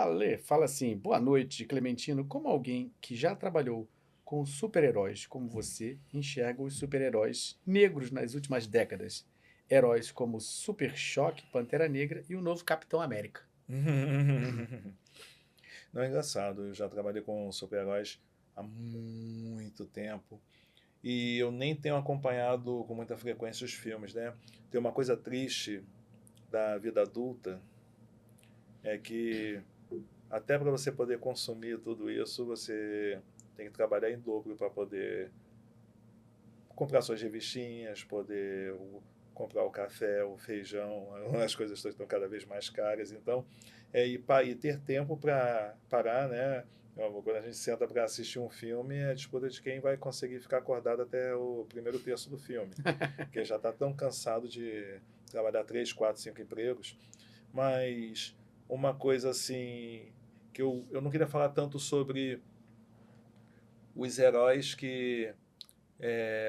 Ale fala assim: boa noite, Clementino. Como alguém que já trabalhou com super-heróis como você enxerga os super-heróis negros nas últimas décadas? Heróis como Super Choque, Pantera Negra e o novo Capitão América. Não é engraçado, eu já trabalhei com super-heróis há muito tempo e eu nem tenho acompanhado com muita frequência os filmes, né? Tem uma coisa triste da vida adulta é que até para você poder consumir tudo isso, você tem que trabalhar em dobro para poder comprar suas revistinhas, poder comprar o café, o feijão, as coisas estão cada vez mais caras. Então, e ter tempo para parar, né? Quando a gente senta para assistir um filme, é a disputa de quem vai conseguir ficar acordado até o primeiro terço do filme, porque já está tão cansado de trabalhar 3, 4, 5 empregos. Mas uma coisa assim que eu não queria falar tanto sobre os heróis que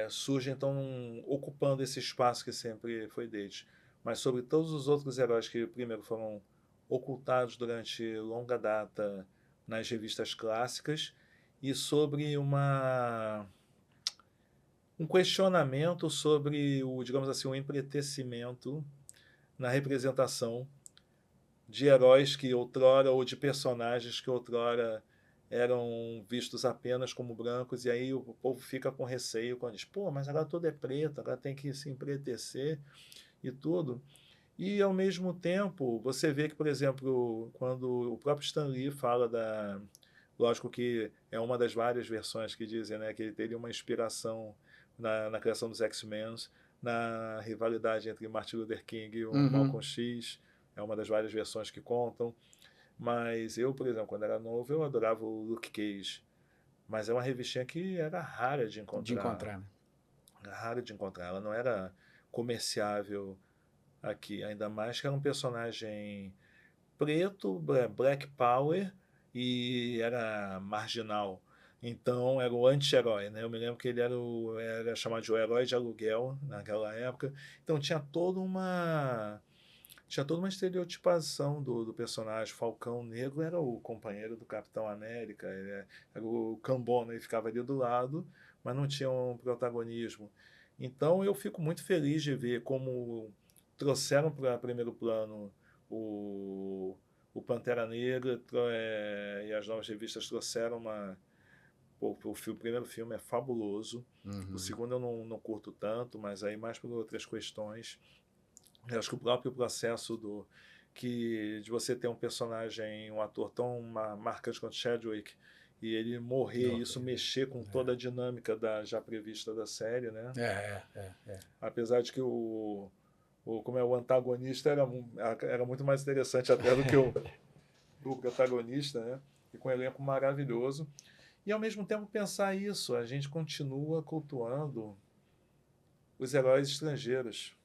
surgem estão ocupando esse espaço que sempre foi deles. Mas sobre todos os outros heróis que primeiro foram ocultados durante longa data nas revistas clássicas e sobre um questionamento sobre o, digamos assim, o empretecimento na representação de heróis que outrora ou de personagens que outrora eram vistos apenas como brancos, e aí o povo fica com receio quando diz, pô, mas agora tudo é preto, agora tem que se empretecer e tudo. E ao mesmo tempo, você vê que, por exemplo, quando o próprio Stan Lee fala da. Lógico que é uma das várias versões que dizem, né, que ele teria uma inspiração na criação dos X-Men, na rivalidade entre Martin Luther King e o Uhum. Malcolm X, é uma das várias versões que contam. Mas eu, por exemplo, quando era novo, eu adorava o Luke Cage. Mas é uma revistinha que era rara de De encontrar. encontrar, né? Era rara de encontrar. Ela não era comerciável aqui. Ainda mais que era um personagem preto, black power e era marginal. Então era o anti-herói, né? Eu me lembro que ele era chamado de o herói de aluguel naquela época. Então tinha toda uma estereotipação do personagem. Falcão Negro era o companheiro do Capitão América, era o cambona, ele ficava ali do lado, mas não tinha um protagonismo. Então eu fico muito feliz de ver como trouxeram para primeiro plano o, o Pantera Negra, e as novas revistas trouxeram uma. Pô, o primeiro filme é fabuloso, o Uhum. segundo eu não curto tanto, mas aí mais por outras questões. Eu acho que o próprio processo de você ter um personagem, um ator tão marcante quanto Chadwick, e ele morrer e isso Horrível. mexer com toda a dinâmica já prevista da série, né? É. Apesar de que como é o antagonista era muito mais interessante até do que o protagonista, né? E com um elenco maravilhoso. E ao mesmo tempo pensar isso, a gente continua cultuando os heróis estrangeiros.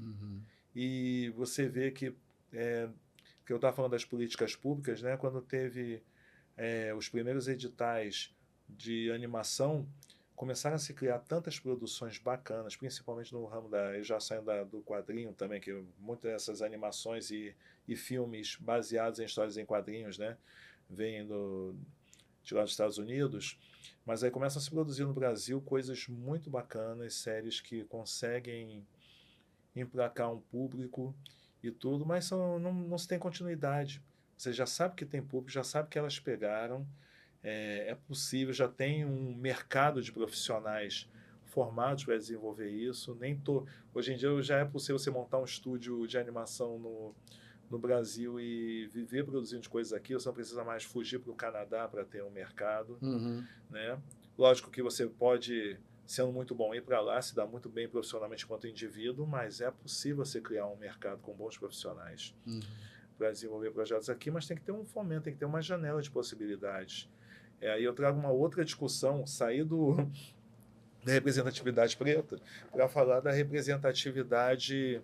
Uhum. E você vê que eu estava falando das políticas públicas, né? Quando teve os primeiros editais de animação, começaram a se criar tantas produções bacanas, principalmente no ramo já saindo do quadrinho também, que muitas dessas animações e filmes baseados em histórias em quadrinhos, né? Vêm de lá dos Estados Unidos, mas aí começam a se produzir no Brasil coisas muito bacanas, séries que conseguem emplacar um público e tudo, mas não se tem continuidade. Você já sabe que tem público, já sabe que elas pegaram, é possível, já tem um mercado de profissionais formados para desenvolver isso. Hoje em dia já é possível você montar um estúdio de animação no Brasil e viver produzindo coisas aqui. Você não precisa mais fugir para o Canadá para ter um mercado, Uhum. né? Lógico que você pode, sendo muito bom, ir para lá, se dar muito bem profissionalmente enquanto indivíduo, mas é possível você criar um mercado com bons profissionais Uhum. para desenvolver projetos aqui, mas tem que ter um fomento, tem que ter uma janela de possibilidades. Aí eu trago uma outra discussão, sair da representatividade preta para falar da representatividade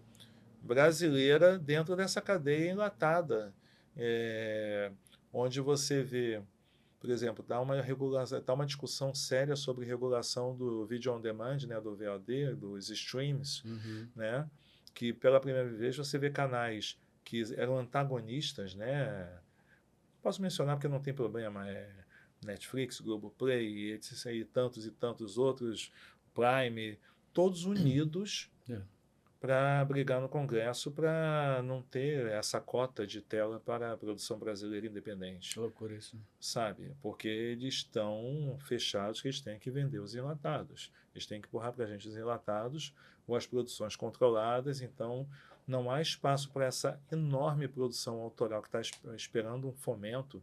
brasileira dentro dessa cadeia enlatada, é, onde você vê, por exemplo, tá uma discussão séria sobre regulação do vídeo on demand, né, do VOD, dos streams, Uhum. né, que pela primeira vez você vê canais que eram antagonistas, né, Posso mencionar porque não tem problema, Netflix, Globoplay, etc, e tantos outros, Prime, todos unidos É. para brigar no Congresso para não ter essa cota de tela para a produção brasileira independente, Que loucura isso. sabe? Porque eles estão fechados que eles têm que vender os enlatados. Eles têm que empurrar para a gente os enlatados ou as produções controladas, então não há espaço para essa enorme produção autoral que está esperando um fomento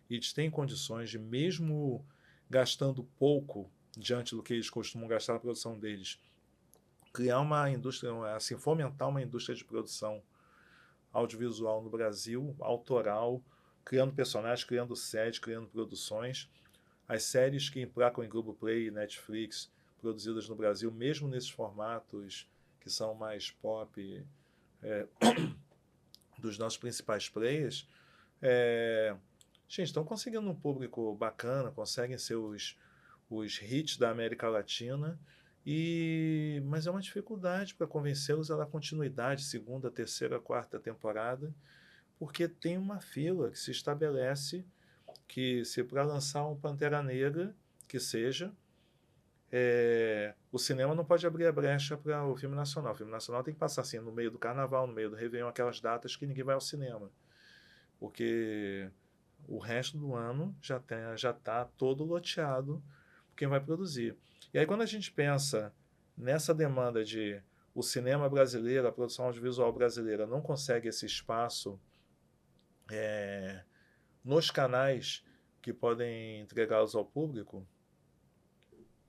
e eles têm condições de, mesmo gastando pouco diante do que eles costumam gastar na produção deles, criar uma indústria, assim, fomentar uma indústria de produção audiovisual no Brasil, autoral, criando personagens, criando séries, criando produções. As séries que emplacam em Globoplay e Netflix, produzidas no Brasil, mesmo nesses formatos que são mais pop, dos nossos principais players, gente, estão conseguindo um público bacana, conseguem ser os hits da América Latina, mas é uma dificuldade para convencê-los a dar continuidade, segunda, terceira, quarta temporada, porque tem uma fila que se estabelece que, se para lançar um Pantera Negra, que seja, o cinema não pode abrir a brecha para o filme nacional. O filme nacional tem que passar assim, no meio do carnaval, no meio do Réveillon, aquelas datas que ninguém vai ao cinema, porque o resto do ano já está todo loteado por quem vai produzir. E aí, quando a gente pensa nessa demanda de o cinema brasileiro, a produção audiovisual brasileira não consegue esse espaço nos canais que podem entregá-los ao público,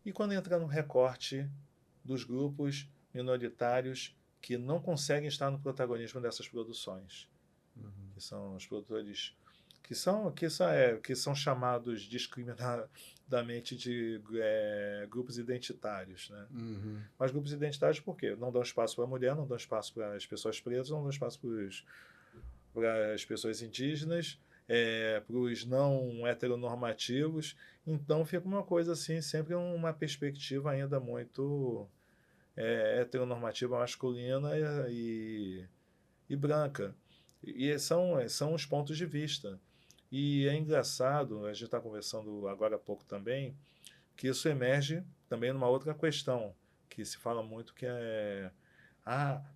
e quando entra no recorte dos grupos minoritários que não conseguem estar no protagonismo dessas produções, que são os produtores que são chamados discriminadamente de grupos identitários, né? Mas grupos identitários por quê? Não dão espaço para a mulher, não dão espaço para as pessoas pretas, não dão espaço para as pessoas indígenas, para os não heteronormativos. Então fica uma coisa assim, sempre uma perspectiva ainda muito heteronormativa, masculina e branca. E são os pontos de vista. E é engraçado, a gente está conversando agora há pouco também, que isso emerge também numa outra questão, que se fala muito que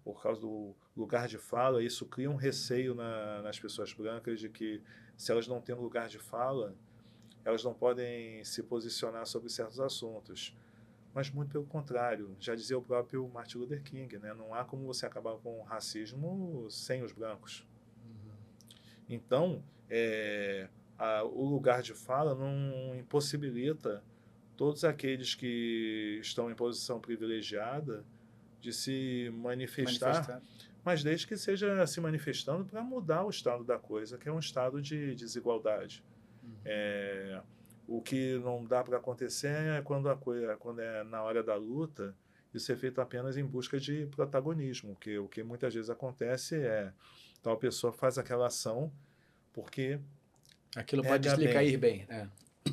por causa do lugar de fala, isso cria um receio nas pessoas brancas de que, se elas não têm lugar de fala, elas não podem se posicionar sobre certos assuntos. Mas muito pelo contrário, já dizia o próprio Martin Luther King, né? Não há como você acabar com o racismo sem os brancos. Então, o lugar de fala não impossibilita todos aqueles que estão em posição privilegiada de se manifestar, mas desde que seja se manifestando para mudar o estado da coisa, que é um estado de desigualdade. O que não dá para acontecer é quando é na hora da luta, isso é feito apenas em busca de protagonismo, que o que muitas vezes acontece tal pessoa faz aquela ação porque aquilo pode lhe cair bem.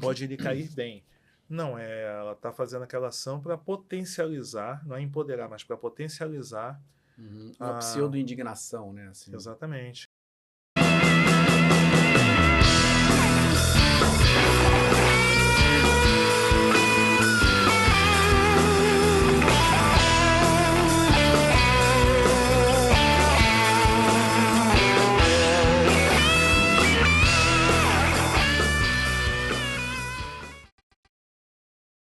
Pode lhe cair bem. Não, ela está fazendo aquela ação para potencializar, não é empoderar, mas para potencializar uma pseudo-indignação, né? Assim. Exatamente.